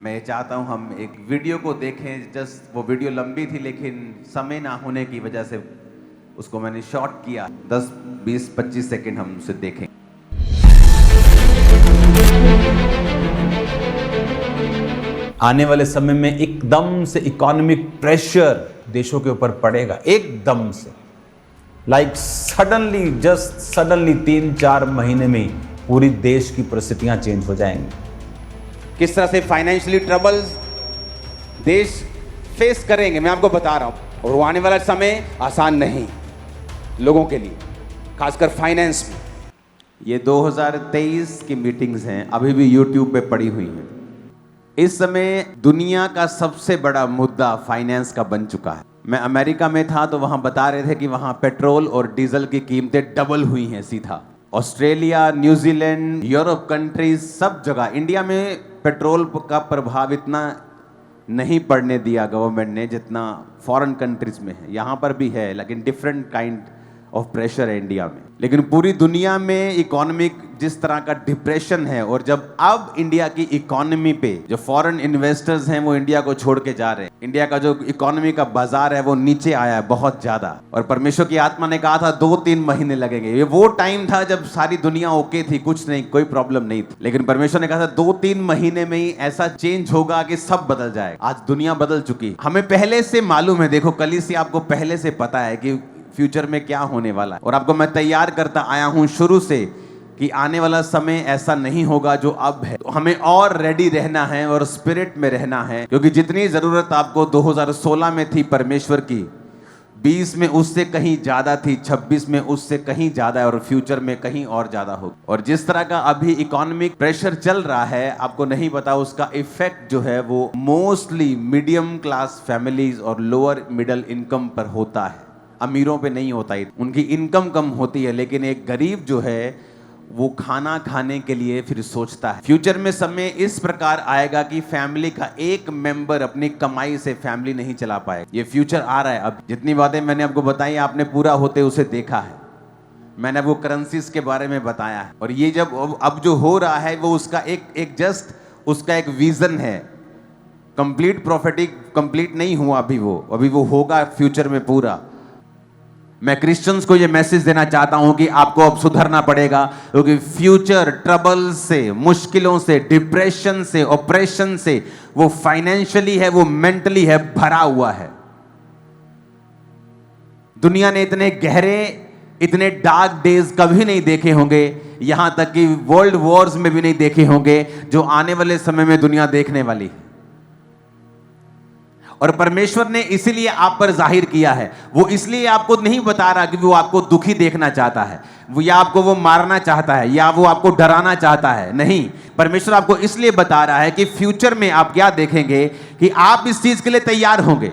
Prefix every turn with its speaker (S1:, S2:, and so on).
S1: मैं चाहता हूं हम एक वीडियो को देखें। जस्ट वो वीडियो लंबी थी लेकिन समय ना होने की वजह से उसको मैंने शॉर्ट किया। 10, 20, 25 सेकंड हम उसे देखें। आने वाले समय में एकदम से इकोनॉमिक प्रेशर देशों के ऊपर पड़ेगा, एकदम से, लाइक सडनली, जस्ट सडनली 3-4 महीने में पूरी देश की परिस्थितियां चेंज हो जाएंगी।
S2: किस तरह से फाइनेंशियली ट्रबल्स देश फेस करेंगे मैं आपको बता रहा हूं। और वो आने वाला समय आसान नहीं लोगों के लिए, खासकर फाइनेंस में।
S1: ये 2023 की मीटिंग्स हैं, अभी भी यूट्यूब पे पड़ी हुई हैं। इस समय दुनिया का सबसे बड़ा मुद्दा फाइनेंस का बन चुका है। मैं अमेरिका में था तो वहां बता रहे थे कि वहां पेट्रोल और डीजल की कीमतें डबल हुई हैं सीधा। ऑस्ट्रेलिया, न्यूजीलैंड, यूरोप कंट्रीज, सब जगह। इंडिया में पेट्रोल का प्रभाव इतना नहीं पड़ने दिया गवर्नमेंट ने जितना फॉरेन कंट्रीज में है। यहाँ पर भी है लेकिन डिफरेंट काइंड ऑफ प्रेशर है इंडिया में। लेकिन पूरी दुनिया में इकोनॉमिक जिस तरह का डिप्रेशन है, और जब अब इंडिया की इकोनॉमी पे जो फॉरेन इन्वेस्टर्स हैं वो इंडिया को छोड़ के जा रहे हैं, इंडिया का जो इकोनॉमी का बाजार है वो नीचे आया है बहुत ज्यादा। और परमेश्वर की आत्मा ने कहा था 2-3 महीने लगेंगे। ये वो टाइम था जब सारी दुनिया ओके थी, कुछ नहीं, कोई प्रॉब्लम नहीं थी। लेकिन परमेश्वर ने कहा था 2-3 महीने में ही ऐसा चेंज होगा कि सब बदल जाएगा। आज दुनिया बदल चुकी, हमें पहले से मालूम है। देखो कलीसिया, आपको पहले से पता है कि फ्यूचर में क्या होने वाला है, और आपको मैं तैयार करता आया हूं शुरू से कि आने वाला समय ऐसा नहीं होगा जो अब है। तो हमें और रेडी रहना है और स्पिरिट में रहना है, क्योंकि जितनी जरूरत आपको 2016 में थी परमेश्वर की, 20 में उससे कहीं ज्यादा थी, 26 में उससे कहीं ज्यादा है, और फ्यूचर में कहीं और ज्यादा होगी। और जिस तरह का अभी इकोनॉमिक प्रेशर चल रहा है, आपको नहीं पता उसका इफेक्ट जो है वो मोस्टली मीडियम क्लास फैमिलीज और लोअर मिडिल इनकम पर होता है। अमीरों पे नहीं होता है, उनकी इनकम कम होती है। लेकिन एक गरीब जो है वो खाना खाने के लिए फिर सोचता है। फ्यूचर में समय इस प्रकार आएगा कि फैमिली का एक मेंबर अपनी कमाई से फैमिली नहीं चला पाएगा। ये फ्यूचर आ रहा है। अब जितनी बातें मैंने आपको बताई आपने पूरा होते उसे देखा है। मैंने आपको करेंसीज के बारे में बताया है, और ये जब अब जो हो रहा है वो उसका एक जस्ट उसका एक विजन है। कंप्लीट प्रॉफिटिक कंप्लीट नहीं हुआ अभी वो होगा फ्यूचर में पूरा। मैं क्रिश्चियंस को ये मैसेज देना चाहता हूं कि आपको अब सुधरना पड़ेगा, क्योंकि फ्यूचर ट्रबल से, मुश्किलों से, डिप्रेशन से, ऑपरेशन से, वो फाइनेंशियली है, वो मेंटली है, भरा हुआ है। दुनिया ने इतने गहरे, इतने डार्क डेज कभी नहीं देखे होंगे, यहां तक कि वर्ल्ड वॉर्स में भी नहीं देखे होंगे जो आने वाले समय में दुनिया देखने वाली है। और परमेश्वर ने इसीलिए आप पर जाहिर किया है। वो इसलिए आपको नहीं बता रहा कि वो आपको दुखी देखना चाहता है, वो या आपको वो मारना चाहता है, या वो आपको डराना चाहता है। नहीं, परमेश्वर आपको इसलिए बता रहा है कि फ्यूचर में आप क्या देखेंगे कि आप इस चीज के लिए तैयार होंगे।